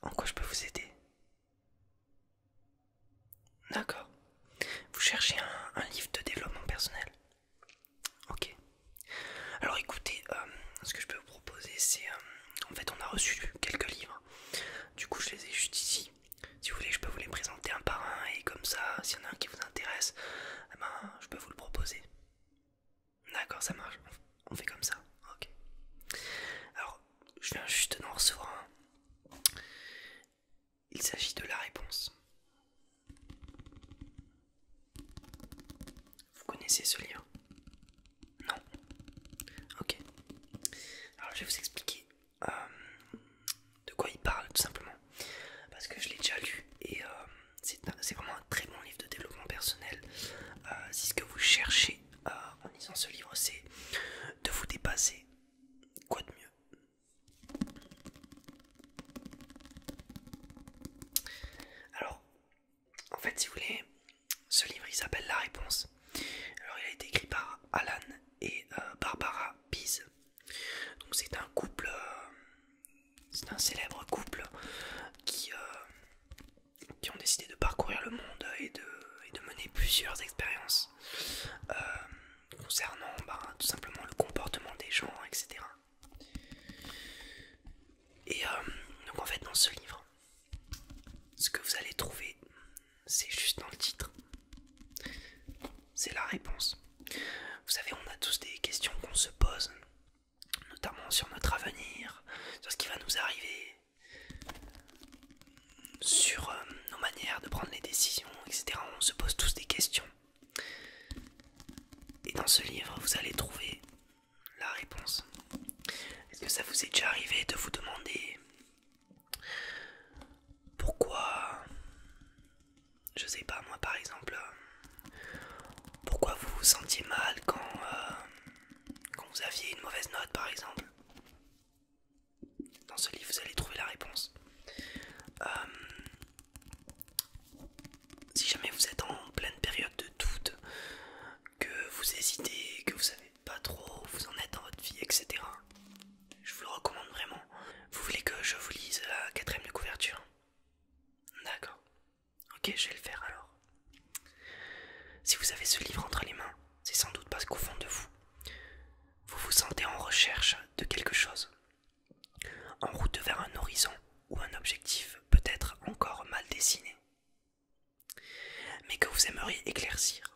En quoi je peux vous aider? D'accord. Vous cherchez un livre de développement personnel? Ok. Alors écoutez, ce que je peux vous proposer, c'est... en fait, on a reçu quelques livres. Du coup, je les ai juste ici. Si vous voulez, je peux vous les présenter un par un. Et comme ça, s'il y en a un qui vous intéresse, eh ben, je peux vous le proposer. D'accord, ça marche. On fait comme ça. Ok. Alors, je viens juste d'en recevoir un. Il s'agit de la réponse. Vous connaissez ce livre? Non? Ok. Alors je vais vous expliquer de quoi il parle tout simplement. Parce que je l'ai déjà lu et c'est vraiment un très bon livre de développement personnel. Si ce que vous cherchez en lisant ce livre, c'est de vous dépasser, quoi de mieux? Alors, en fait, si vous voulez, ce livre il s'appelle La Réponse. Alors, il a été écrit par Alan et Barbara Pease. Donc, c'est un couple, c'est un célèbre couple qui, qui ont décidé de parcourir le monde et de mener plusieurs expériences concernant tout simplement le comportement des gens, etc. Et donc en fait dans ce livre, ce que vous allez trouver, c'est juste dans le titre, c'est la réponse. Vous savez, on a tous des questions qu'on se pose, notamment sur notre avenir, sur ce qui va nous arriver, sur nos manières de prendre les décisions, etc. On se pose tous des questions. Et dans ce livre, vous allez trouver la réponse. Est-ce que ça vous est déjà arrivé de vous demander pourquoi, je sais pas moi par exemple, pourquoi vous vous sentiez mal quand vous aviez une mauvaise note par exemple? Dans ce livre, vous allez trouver la réponse. Si jamais vous êtes en pleine période de doute, que vous hésitez, que vous savez pas trop où vous en êtes dans votre vie, etc. Je vous le recommande vraiment. Vous voulez que je vous lise la quatrième de couverture? D'accord. Ok, je vais le faire alors. Si vous avez ce livre entre les mains, c'est sans doute parce qu'au fond de vous, vous vous sentez en recherche de quelque chose. En route vers un horizon ou un objectif peut-être encore mal dessiné, mais que vous aimeriez éclaircir.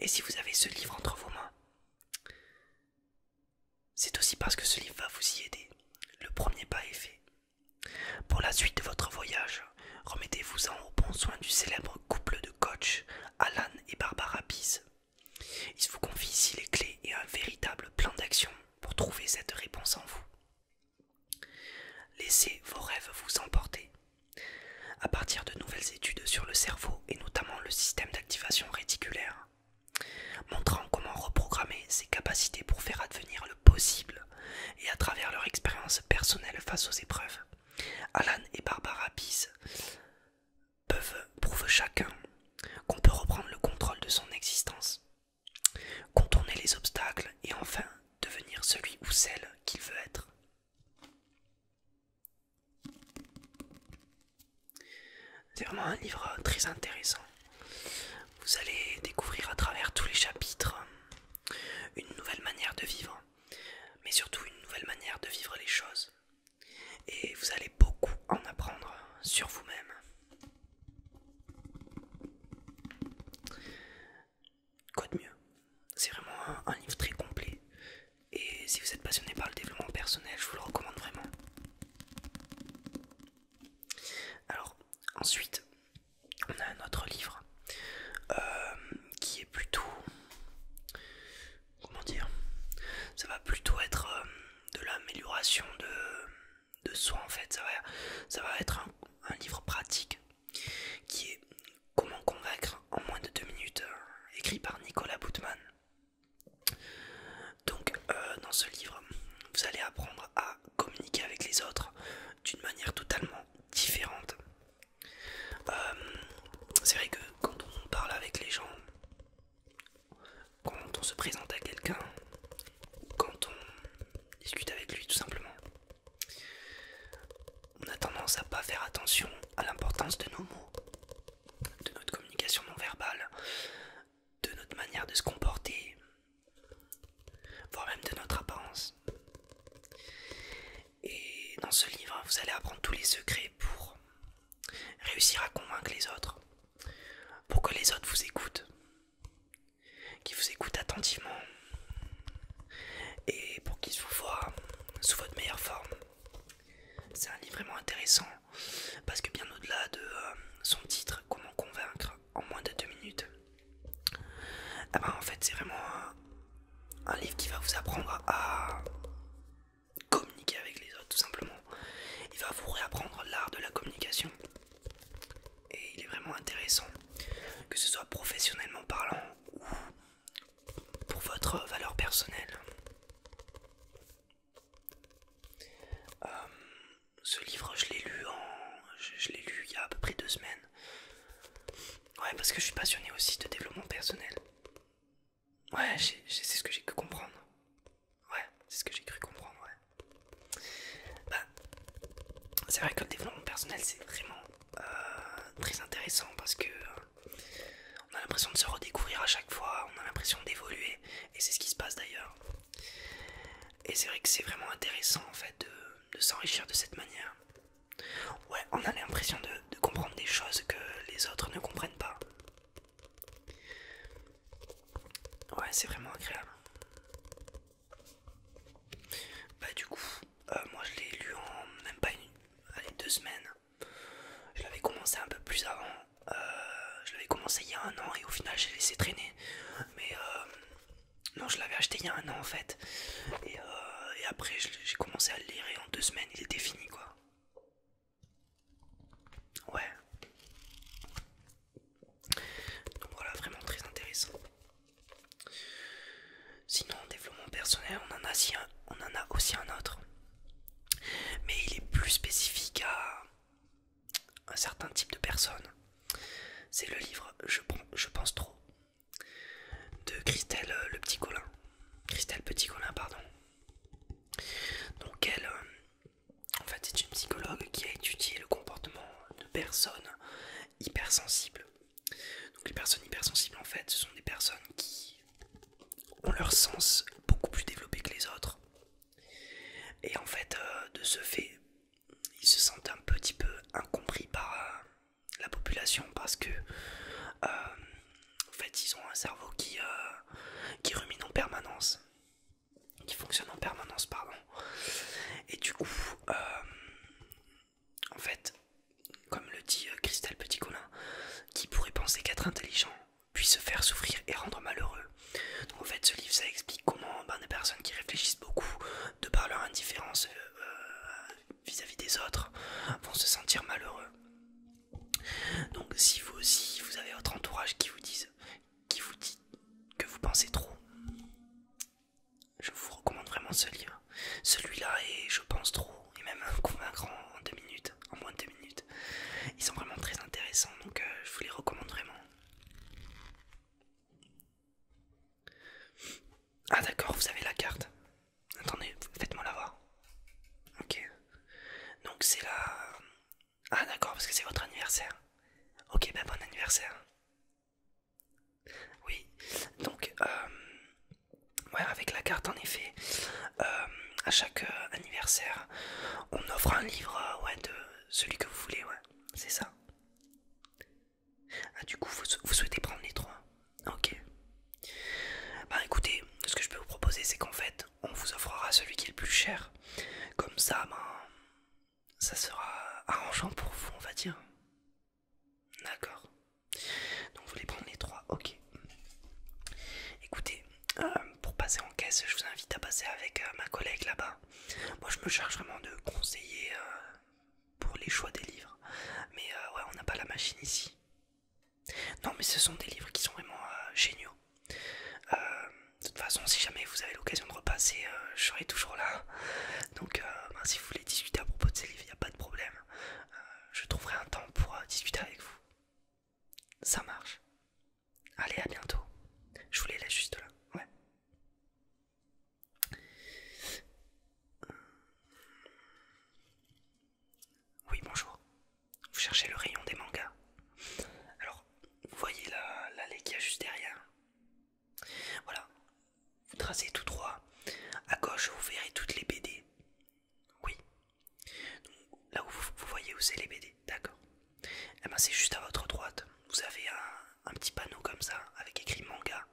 Et si vous avez ce livre entre vos mains, c'est aussi parce que ce livre va vous y aider. Le premier pas est fait. Pour la suite de votre voyage, remettez-vous-en au bon soin du célèbre couple de coachs, Alan et Barbara Pease. Ils vous confient ici les clés et un véritable plan d'action pour trouver cette réponse en vous. Laissez vos rêves vous emporter. À partir de nouvelles études sur le cerveau et notamment le système d'activation réticulaire, montrant comment reprogrammer ses capacités pour faire advenir le possible et à travers leur expérience personnelle face aux épreuves, Alan et Barbara Pease prouvent chacun qu'on peut reprendre le contrôle de son existence, contourner les obstacles et enfin devenir celui ou celle qu'il veut être. C'est vraiment un livre très intéressant. Vous allez découvrir à travers tous les chapitres une nouvelle manière de vivre, mais surtout une nouvelle manière de vivre les choses. Et vous allez beaucoup en apprendre sur vous-même. Quoi de mieux? C'est vraiment un livre très complet. Et si vous êtes passionné par le développement personnel, je vous le recommande vraiment. Alors, ensuite, on a un autre livre qui est plutôt... Comment dire? Ça va plutôt être de l'amélioration de soi en fait. Ça va être un livre pratique qui est Comment convaincre en moins de 2 minutes, écrit par Nicolas Boutman. Donc dans ce livre, vous allez apprendre à communiquer avec les autres d'une manière totalement différente. C'est vrai que quand on parle avec les gens, quand on se présente à quelqu'un, quand on discute avec lui tout simplement, on a tendance à pas faire attention à l'importance de nos mots, de notre communication non verbale, de notre manière de se comporter, voire même de notre apparence. Et dans ce livre, vous allez apprendre tous les secrets pour réussir à convaincre les autres, pour que les autres vous écoutent, qu'ils vous écoutent attentivement, et pour qu'ils vous voient sous votre meilleure forme. C'est un livre vraiment intéressant, parce que bien au-delà de son titre, Comment convaincre en moins de 2 minutes, eh ben, en fait c'est vraiment un livre qui va vous apprendre à communiquer avec les autres, tout simplement. Il va vous réapprendre l'art de la communication. Et il est vraiment intéressant, que ce soit professionnellement parlant ou pour votre valeur personnelle. Ce livre, je l'ai lu il y a à peu près 2 semaines. Ouais, parce que je suis passionné aussi de développement personnel. Ouais, c'est ce que j'ai cru comprendre. Ouais, c'est ce que j'ai cru comprendre, ouais. Bah, c'est vrai que le développement personnel, c'est vraiment très intéressant parce que on a l'impression de se redécouvrir à chaque fois, on a l'impression d'évoluer, et c'est ce qui se passe d'ailleurs. Et c'est vrai que c'est vraiment intéressant en fait de s'enrichir de cette manière. Ouais, on a l'impression de comprendre des choses que les autres ne comprennent pas. Ouais, c'est vraiment agréable. Bah du coup, moi je l'ai lu en même pas allez, 2 semaines. Je l'avais commencé un peu plus avant. Je l'avais commencé il y a 1 an et au final j'ai laissé traîner. Mais non, je l'avais acheté il y a 1 an en fait. Et après j'ai commencé à le lire et en 2 semaines il était fini quoi. Ouais. Donc voilà, vraiment très intéressant. Sinon, développement personnel, on en a aussi un autre. Mais il est plus spécifique à un certain type de personnes. C'est le livre Je pense trop de Christelle le Petit Colin. Christelle Petit Colin, pardon. Donc elle, en fait, c'est une psychologue qui a étudié le comportement de personnes hypersensibles. Donc les personnes hypersensibles, en fait, ce sont des personnes qui ont leur sens beaucoup plus développé que les autres. Et en fait, de ce fait, ils se sentent un petit peu incompris par la population parce que en fait ils ont un cerveau qui rumine en permanence, qui fonctionne en permanence, pardon. Et du coup, en fait, comme le dit Christelle Petit Colin, qui pourrait penser qu'être intelligent puis se faire souffrir et rendre malheureux. Donc en fait ce livre ça explique comment des personnes qui réfléchissent beaucoup de par leur indifférence vis-à-vis des autres vont se sentir malheureux. Donc si vous aussi vous avez votre entourage qui vous dit que vous pensez trop, je vous recommande vraiment ce livre. Celui-là est Je pense trop, et même convaincant en 2 minutes, en moins de 2 minutes. Ils sont vraiment très intéressants, donc je vous les recommande vraiment. Ah d'accord, vous avez la carte. Attendez, faites-moi la voir. Ok. Donc c'est la... Ah d'accord, parce que c'est votre anniversaire. Ok, ben bon anniversaire. Oui, donc ouais, avec la carte en effet, à chaque anniversaire, on offre un livre, ouais, de celui que vous voulez, ouais, c'est ça. Ah du coup, vous souhaitez prendre les 3. Ok. Bah écoutez, ce que je peux vous proposer, c'est qu'en fait, on vous offrera celui qui est le plus cher. Comme ça, ça sera arrangeant pour vous, on va dire. D'accord. Donc vous voulez prendre les 3, ok. Écoutez, pour passer en caisse, je vous invite à passer avec ma collègue là-bas. Moi je me charge vraiment de conseiller pour les choix des livres. Mais ouais, on n'a pas la machine ici. Non mais ce sont des livres qui sont vraiment géniaux. De toute façon, si jamais vous avez l'occasion de repasser, je serai toujours là. Donc si vous voulez discuter à propos de ces livres, il n'y a pas de problème. Je trouverai un temps pour discuter avec vous. Ça marche. Allez, à bientôt. Je vous les laisse juste là. Ouais. Oui, bonjour. chercher le rayon des mangas. Alors, vous voyez l'allée qu'il y a juste derrière. Voilà, vous tracez tout droit. À gauche, vous verrez toutes les BD. Oui. Donc, là où vous voyez où c'est les BD, d'accord. Eh ben, c'est juste à votre droite. Vous avez un petit panneau comme ça, avec écrit manga.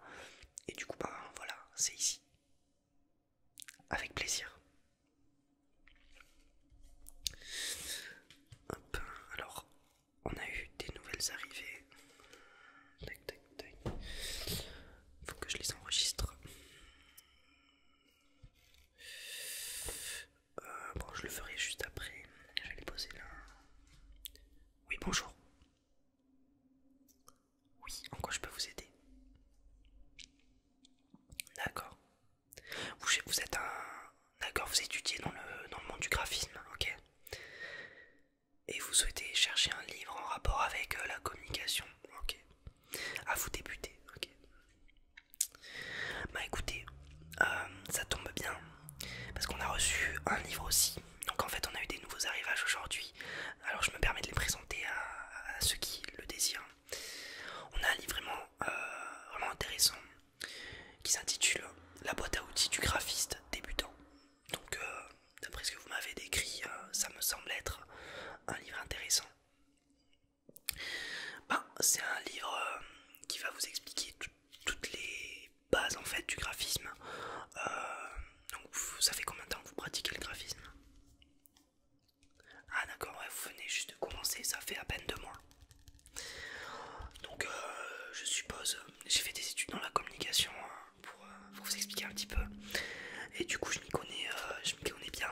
Et du coup, ben voilà, c'est ici. Avec plaisir. Hop, alors, on a eu des nouvelles arrivées. Tac, tac, tac. Faut que je les enregistre. Bon, je le ferai juste après. Je vais les poser là. Oui, bonjour. Oui, en quoi je peux vous aider? D'accord. Vous êtes un... D'accord, vous étudiez dans le monde du graphisme, ok. Et vous souhaitez chercher un livre en rapport avec la communication, ok. Ah, vous débutez, ok. Bah écoutez, ça tombe bien, parce qu'on a reçu un livre aussi. Donc en fait on a eu des nouveaux arrivages aujourd'hui. Alors je me permets de les présenter à ceux qui le désirent. On a un livre vraiment intéressant qui s'intitule La boîte à outils du graphiste débutant. Donc d'après ce que vous m'avez décrit, ça me semble être un livre intéressant. Ben, c'est un livre qui va vous expliquer toutes les bases en fait du graphisme. Donc ça fait combien de temps que vous pratiquez le graphisme? Ah d'accord, ouais, vous venez juste de commencer, ça fait à peine 2 mois. Donc je suppose, j'ai fait des études dans la communication pour vous expliquer un petit peu. Et du coup je m'y connais bien.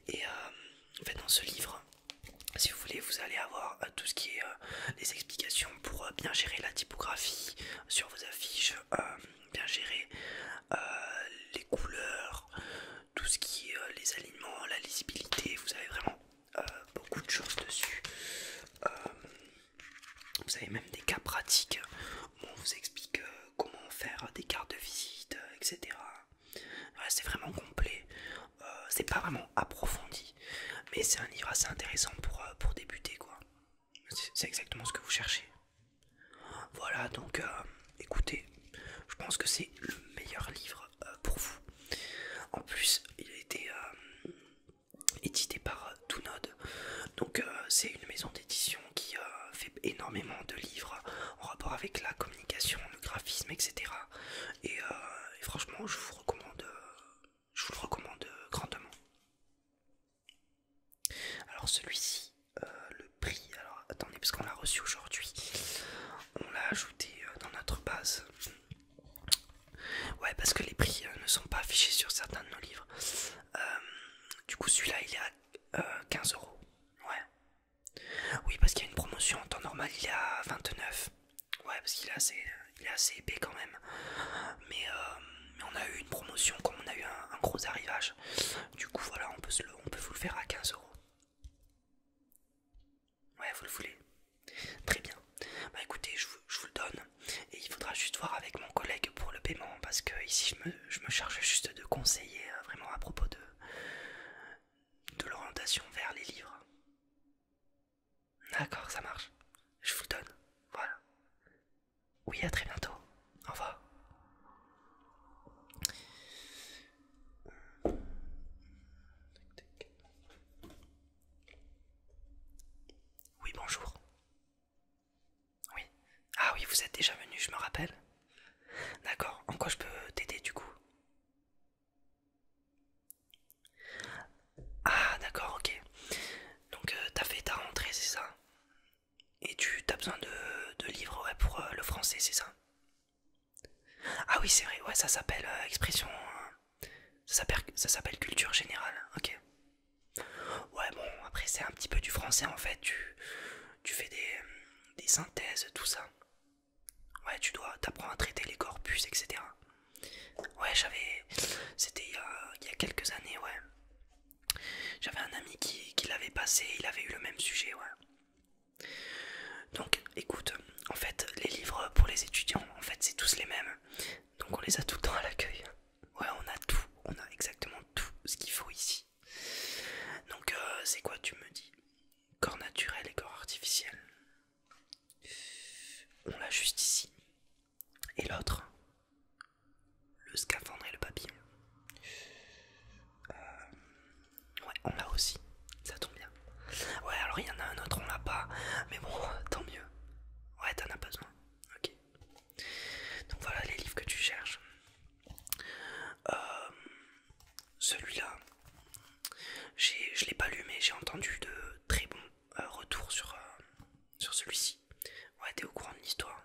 Et en fait dans ce livre, si vous voulez, vous allez avoir tout ce qui est les explications pour bien gérer la typographie sur vos affiches, bien gérer les couleurs, tout ce qui est les alignements, la lisibilité. Vous avez vraiment beaucoup de choses dessus. Vous avez même des cas pratiques où on vous explique comment faire des cartes de visite, etc. Voilà, c'est vraiment complet. C'est pas vraiment approfondi, mais c'est un livre assez intéressant pour débuter, quoi. C'est exactement ce que vous cherchez. Voilà, donc écoutez, je pense que c'est le meilleur livre pour vous. En plus, il a été édité par Toonode. Donc c'est une maison d'édition qui fait énormément de livres en rapport avec la communication, le graphisme, etc. Et franchement, je vous le recommande grandement. Alors celui-ci, le prix, alors attendez parce qu'on l'a reçu aujourd'hui, on l'a ajouté dans notre base. Ouais, parce que les prix ne sont pas affichés sur certains de nos livres. Du coup celui-là il est à 15 euros. Ouais. Oui, parce qu'il y a une promotion en temps normal, il est à 29. Ouais, parce qu'il est assez épais quand même. Mais on a eu une promotion comme on a eu un gros arrivage. Du coup voilà, on peut vous le faire à 15 euros. Ouais, vous le voulez. Très bien. Bah écoutez, je vous le donne. Et il faudra juste voir avec mon collègue pour le paiement. Parce que ici je me charge juste de conseiller vraiment à propos de l'orientation vers les livres. D'accord, ça marche. Je vous le donne. Voilà. Oui, à très bientôt. Au revoir. Oui, bonjour. Oui. Ah oui, vous êtes déjà venu, je me rappelle. D'accord. En quoi je peux t'aider du coup? Ah d'accord, ok. Donc t'as fait ta rentrée, c'est ça? Et tu as besoin de livres, ouais, pour le français, c'est ça? Ah oui, c'est vrai, ouais, ça s'appelle expression... ça s'appelle culture générale, ok. Ouais, bon, après c'est un petit peu du français en fait, tu fais des synthèses, tout ça. Ouais, t'apprends à traiter les corpus, etc. Ouais, c'était il y a quelques années, ouais. J'avais un ami qui l'avait passé, il avait eu le même sujet, ouais. Donc, écoute, en fait, les livres pour les étudiants, en fait, c'est tous les mêmes. Donc, on les a tout le temps à l'accueil. Ouais, on a tout, on a exactement tout ce qu'il faut ici. Donc, c'est quoi, tu me dis? Corps naturel et corps artificiel. on l'a aussi. Ça tombe bien. Ouais, alors il y en a un autre, on l'a pas. Mais bon, tant mieux. Ouais, t'en as besoin. Ok. Donc voilà les livres que tu cherches. Celui-là, je l'ai pas lu, mais j'ai entendu de très bons retours sur celui-ci. Ouais, t'es au courant de l'histoire.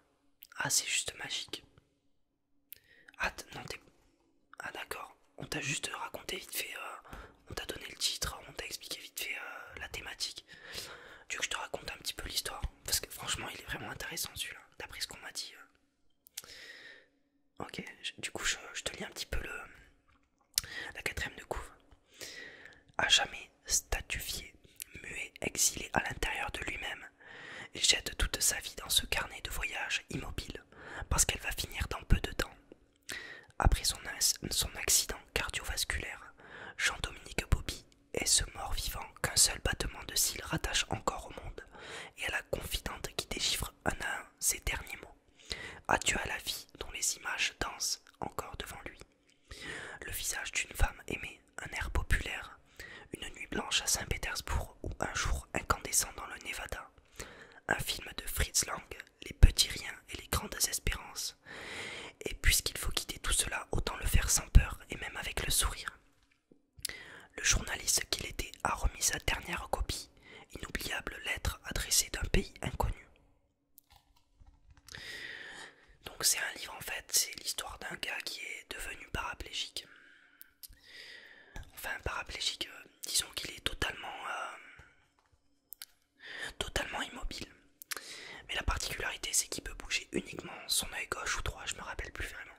Ah, c'est juste magique. Ah, non, t'es... Ah, d'accord. On t'a juste raconté vite fait, on t'a donné le titre, on t'a expliqué vite fait la thématique. Tu veux que je te raconte un petit peu l'histoire? Parce que franchement, il est vraiment intéressant celui-là, d'après ce qu'on m'a dit. Ok, du coup, je te lis un petit peu la quatrième de couve. À jamais statufié, muet, exilé à l'intérieur de lui-même, il jette toute sa vie dans ce carnet de voyage immobile, parce qu'elle va finir dans peu de temps. Après son accident cardiovasculaire, Jean-Dominique Bobby est ce mort-vivant qu'un seul battement de cils rattache encore au monde, et à la confidente qui déchiffre un à un ses derniers mots. Adieu à la vie dont les images dansent encore devant lui. Le visage d'une femme aimée, un air populaire, une nuit blanche à Saint-Pétersbourg ou un jour incandescent dans le Nevada. Un film de Fritz Lang, les petits riens et les grandes espérances. Et puisqu'il faut quitter tout cela, autant le faire sans peur et même avec le sourire. Le journaliste qu'il était a remis sa dernière copie, inoubliable lettre adressée d'un pays inconnu. Donc c'est un livre en fait, c'est l'histoire d'un gars qui est devenu paraplégique. Enfin paraplégique, disons qu'il est totalement immobile. Mais la particularité c'est qu'il peut bouger uniquement son œil gauche ou droit, je me rappelle plus vraiment.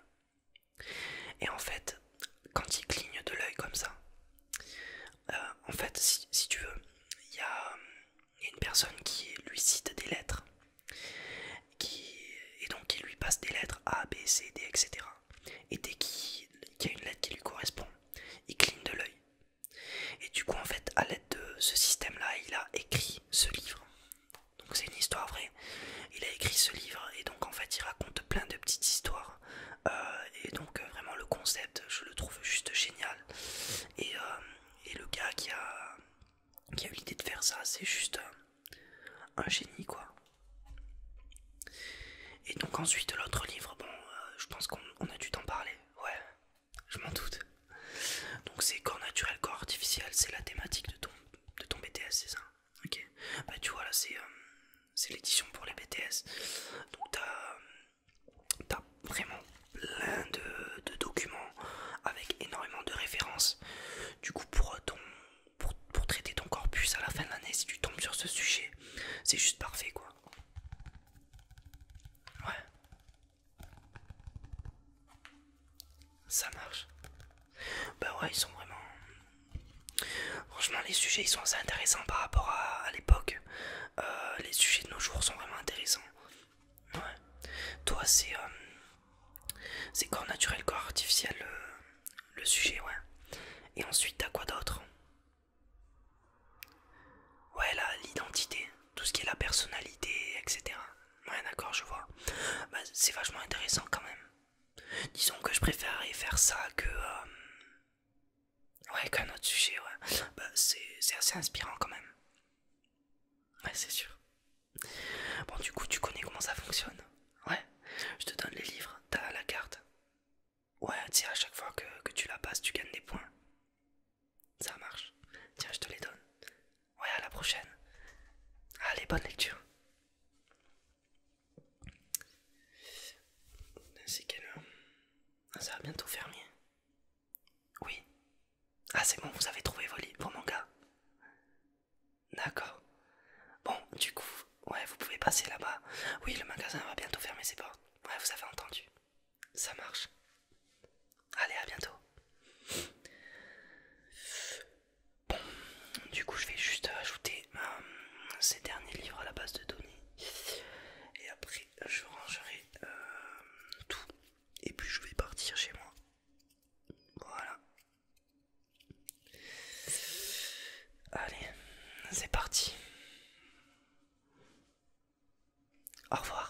Et en fait, quand il cligne de l'œil comme ça, en fait, si tu veux, il y a une personne qui lui cite des lettres, et donc il lui passe des lettres A, B, C, D, etc. Et dès qu'il y a une lettre qui lui correspond, il cligne de l'œil. Et du coup, en fait, à l'aide de ce système-là, il a écrit ce livre. Donc c'est une histoire vraie. Il a écrit ce livre et donc en fait, il raconte plein de petites histoires. Et donc vraiment le concept, je le trouve juste génial. Et le gars qui a eu l'idée de faire ça, c'est juste un génie quoi. Et donc ensuite l'autre livre, bon, je pense qu'on a dû t'en parler. Ouais, je m'en doute. Donc c'est corps naturel, corps artificiel, c'est la thématique de ton BTS, c'est ça? Ok. Bah tu vois là c'est l'édition pour les BTS. Donc t'as vraiment plein de documents avec énormément de références. Du coup pour traiter ton corpus à la fin de l'année, si tu tombes sur ce sujet, c'est juste parfait quoi. Ouais. Ça marche. Bah ouais, ils sont vraiment... Franchement, les sujets, ils sont assez intéressants par rapport à l'époque. Les sujets de nos jours sont vraiment intéressants. Ouais. Toi, c'est corps naturel, corps artificiel, le sujet, ouais. Et ensuite, t'as quoi d'autre? Ouais, là, l'identité, tout ce qui est la personnalité, etc. Ouais, d'accord, je vois. Bah, c'est vachement intéressant quand même. Disons que je préférerais faire ça que... Ouais, qu'un autre sujet, ouais. Bah, c'est assez inspirant quand même. Ouais, c'est sûr. Bon, du coup, tu connais comment ça fonctionne? Ouais, je te donne les livres, t'as la carte. Ouais, tiens, à chaque fois que tu la passes, tu gagnes des points. Ça marche. Tiens, je te les donne. Ouais, à la prochaine. Allez, bonne lecture. C'est quelle heure? Ah, ça va bientôt fermer. Oui. Ah, c'est bon, vous avez trouvé vos mangas. D'accord. Bon, du coup, ouais, vous pouvez passer là-bas. Oui, le magasin va bientôt fermer ses portes. Ouais, vous avez entendu. Ça marche. Allez, à bientôt. Bon, du coup, je vais juste ajouter ces derniers livres à la base de données. Et après, je rangerai tout. Et puis, je vais partir chez moi. Voilà. Allez, c'est parti. Au revoir.